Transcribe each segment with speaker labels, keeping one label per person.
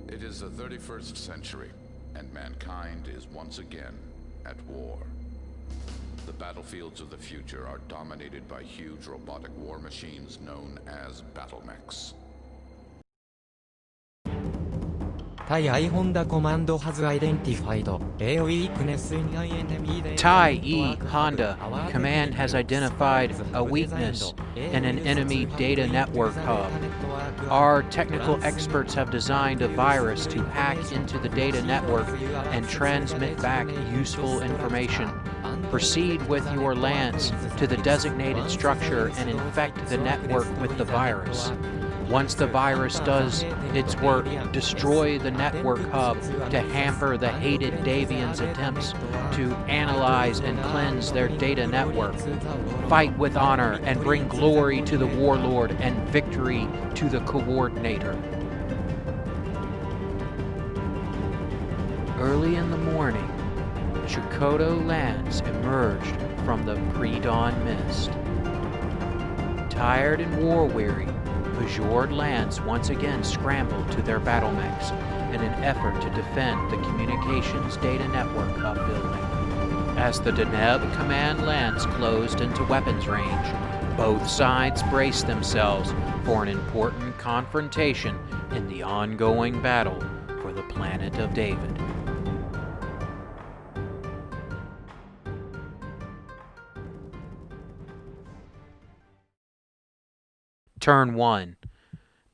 Speaker 1: It is the 31st century, and mankind is once again at war. The battlefields of the future are dominated by huge robotic war machines known as battlemechs.
Speaker 2: TIE Honda Commando has identified a weakness in the enemy.
Speaker 3: TIE Honda Command has identified a weakness in an enemy data network hub. Our technical experts have designed a virus to hack into the data network and transmit back useful information. Proceed with your lance to the designated structure and infect the network with the virus. Once the virus does its work, destroy the network hub to hamper the hated Davians' attempts to analyze and cleanse their data network. Fight with honor and bring glory to the warlord and victory to the coordinator. Early in the morning, Chakotay Lance emerged from the pre-dawn mist. Tired and war-weary, Bajord Lance once again scrambled to their battlemechs in an effort to defend the communications data network hub building. As the Deneb Command Lance closed into weapons range, both sides braced themselves for an important confrontation in the ongoing battle for the planet of David. Turn 1.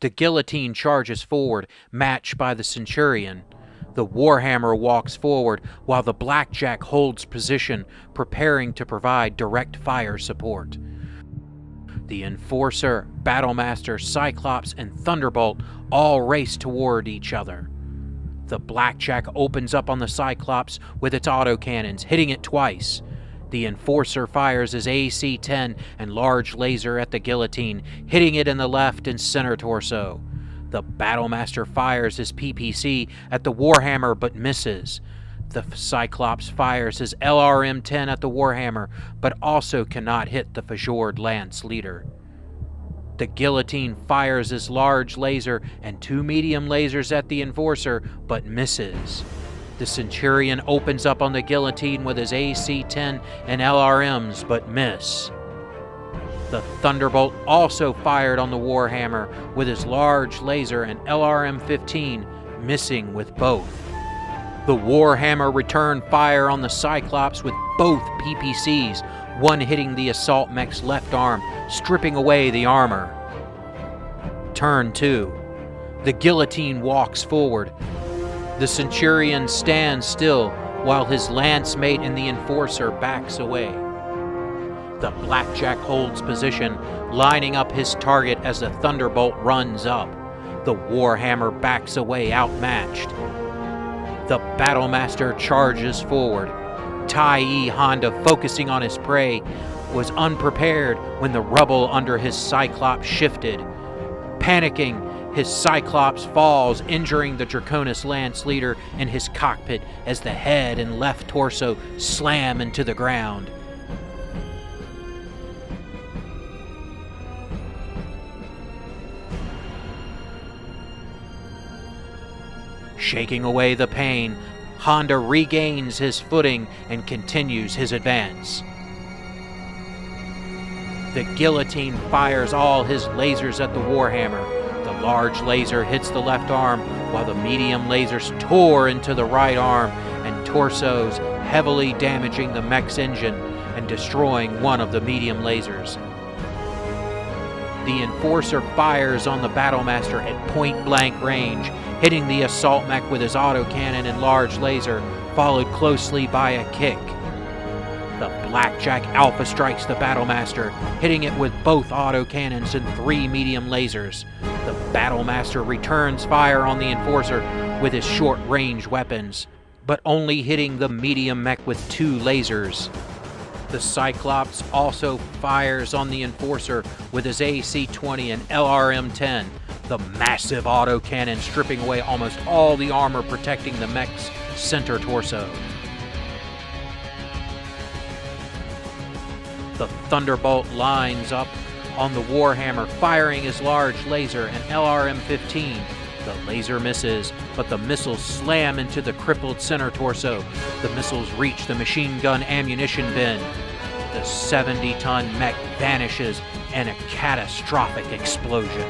Speaker 3: The guillotine charges forward, matched by the Centurion. The Warhammer walks forward while the Blackjack holds position, preparing to provide direct fire support. The Enforcer, Battlemaster, Cyclops, and Thunderbolt all race toward each other. The Blackjack opens up on the Cyclops with its autocannons, hitting it twice. The Enforcer fires his AC-10 and large laser at the guillotine, hitting it in the left and center torso. The Battlemaster fires his PPC at the Warhammer but misses. The Cyclops fires his LRM-10 at the Warhammer but also cannot hit the Bajord Lance leader. The guillotine fires his large laser and 2 medium lasers at the Enforcer but misses. The Centurion opens up on the guillotine with his AC-10 and LRMs, but miss. The Thunderbolt also fired on the Warhammer with his large laser and LRM-15, missing with both. The Warhammer returned fire on the Cyclops with both PPCs, one hitting the assault mech's left arm, stripping away the armor. Turn 2. The guillotine walks forward. The Centurion stands still while his lance mate and the Enforcer backs away. The Blackjack holds position, lining up his target as the Thunderbolt runs up. The Warhammer backs away outmatched. The Battlemaster charges forward. TIE Honda, focusing on his prey, was unprepared when the rubble under his Cyclops shifted. Panicking, his Cyclops falls, injuring the Draconis Lance leader in his cockpit as the head and left torso slam into the ground. Shaking away the pain, Honda regains his footing and continues his advance. The guillotine fires all his lasers at the Warhammer. The large laser hits the left arm, while the medium lasers tore into the right arm and torsos, heavily damaging the mech's engine and destroying one of the medium lasers. The Enforcer fires on the Battlemaster at point-blank range, hitting the assault mech with his autocannon and large laser, followed closely by a kick. The Blackjack Alpha strikes the Battlemaster, hitting it with both autocannons and 3 medium lasers. The Battlemaster returns fire on the Enforcer with his short-range weapons, but only hitting the medium mech with 2 lasers. The Cyclops also fires on the Enforcer with his AC-20 and LRM-10, the massive autocannon stripping away almost all the armor protecting the mech's center torso. The Thunderbolt lines up on the Warhammer, firing his large laser and LRM-15, The laser misses, but the missiles slam into the crippled center torso. The missiles reach the machine gun ammunition bin. The 70-ton mech vanishes in a catastrophic explosion.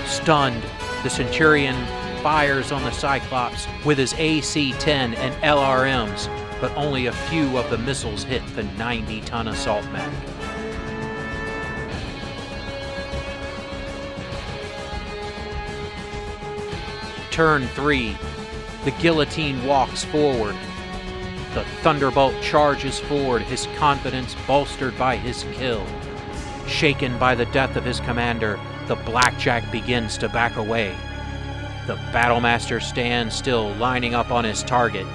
Speaker 3: Stunned, the Centurion fires on the Cyclops with his AC-10 and LRMs, but only a few of the missiles hit the 90-ton assault mech. Turn 3. The Guillotine walks forward. The Thunderbolt charges forward, his confidence bolstered by his kill. Shaken by the death of his commander, the Blackjack begins to back away. The Battlemaster stands still, lining up on his target.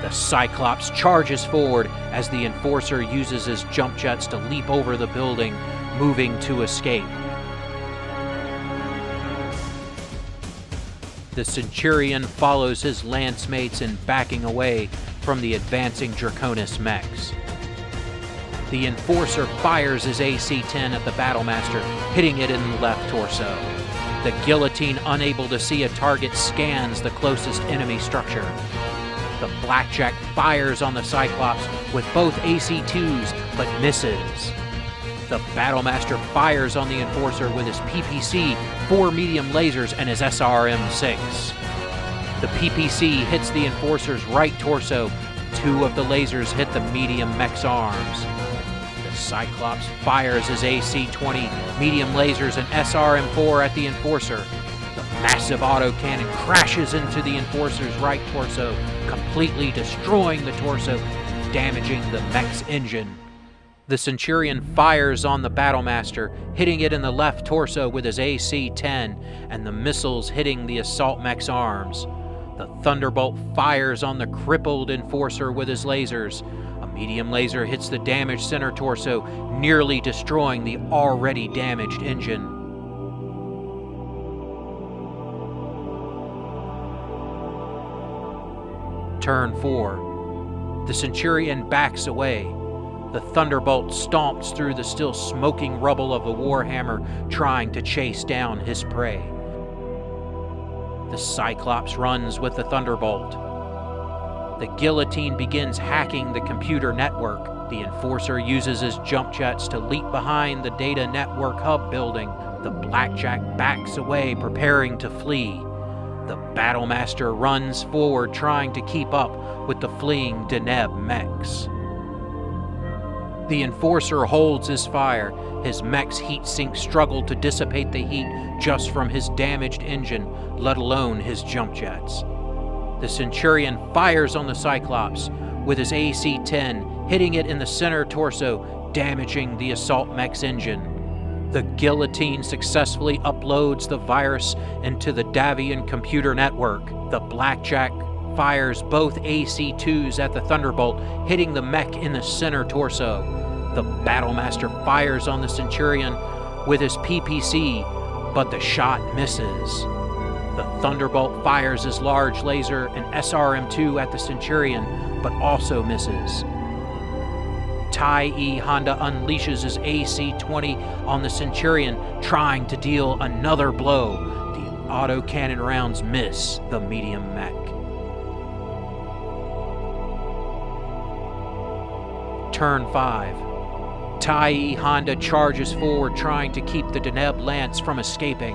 Speaker 3: The Cyclops charges forward as the Enforcer uses his jump jets to leap over the building, moving to escape. The Centurion follows his lance mates in backing away from the advancing Draconis mechs. The Enforcer fires his AC-10 at the Battlemaster, hitting it in the left torso. The Guillotine, unable to see a target, scans the closest enemy structure. The Blackjack fires on the Cyclops with both AC-2s, but misses. The Battlemaster fires on the Enforcer with his PPC, 4 medium lasers, and his SRM-6. The PPC hits the Enforcer's right torso. 2 of the lasers hit the medium mech's arms. The Cyclops fires his AC-20 medium lasers and SRM-4 at the Enforcer. The massive autocannon crashes into the Enforcer's right torso, completely destroying the torso and damaging the mech's engine. The Centurion fires on the Battlemaster, hitting it in the left torso with his AC-10, and the missiles hitting the assault mech's arms. The Thunderbolt fires on the crippled Enforcer with his lasers. A medium laser hits the damaged center torso, nearly destroying the already damaged engine. Turn 4. The Centurion backs away. The Thunderbolt stomps through the still smoking rubble of the Warhammer, trying to chase down his prey. The Cyclops runs with the Thunderbolt. The Guillotine begins hacking the computer network. The Enforcer uses his jump jets to leap behind the data network hub building. The Blackjack backs away, preparing to flee. The Battlemaster runs forward, trying to keep up with the fleeing Deneb mechs. The Enforcer holds his fire. His mech's heat sink struggle to dissipate the heat just from his damaged engine, let alone his jump jets. The Centurion fires on the Cyclops with his AC-10, hitting it in the center torso, damaging the assault mech's engine. The Guillotine successfully uploads the virus into the Davian computer network. The Blackjack fires both AC-2s at the Thunderbolt, hitting the mech in the center torso. The Battlemaster fires on the Centurion with his PPC, but the shot misses. The Thunderbolt fires his large laser and SRM-2 at the Centurion, but also misses. Tai Honda unleashes his AC-20 on the Centurion, trying to deal another blow. The autocannon rounds miss the medium mech. Turn 5. Tai Honda charges forward, trying to keep the Deneb Lance from escaping.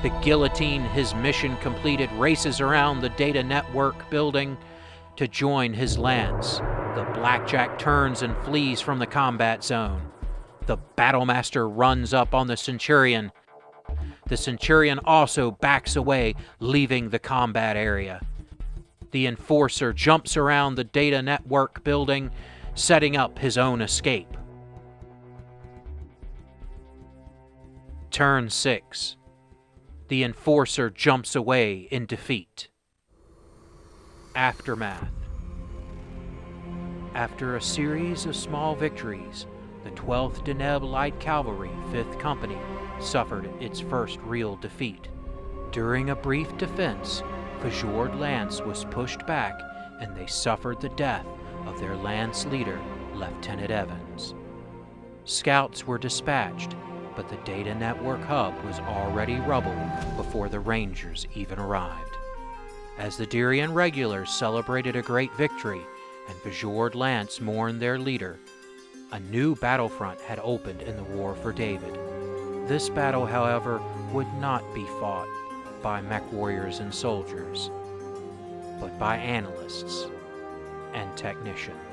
Speaker 3: The Guillotine, his mission completed, races around the data network building to join his Lance. The Blackjack turns and flees from the combat zone. The Battlemaster runs up on the Centurion. The Centurion also backs away, leaving the combat area. The Enforcer jumps around the data network building, setting up his own escape. Turn 6. The Enforcer jumps away in defeat. Aftermath. After a series of small victories, the 12th Deneb Light Cavalry, 5th Company, suffered its first real defeat. During a brief defense, Fajord Lance was pushed back and they suffered the death of their Lance leader, Lieutenant Evans. Scouts were dispatched, but the data network hub was already rubble before the Rangers even arrived. As the Dyrian regulars celebrated a great victory and Bajord Lance mourned their leader, a new battlefront had opened in the War for David. This battle, however, would not be fought by mech warriors and soldiers, but by analysts and technicians.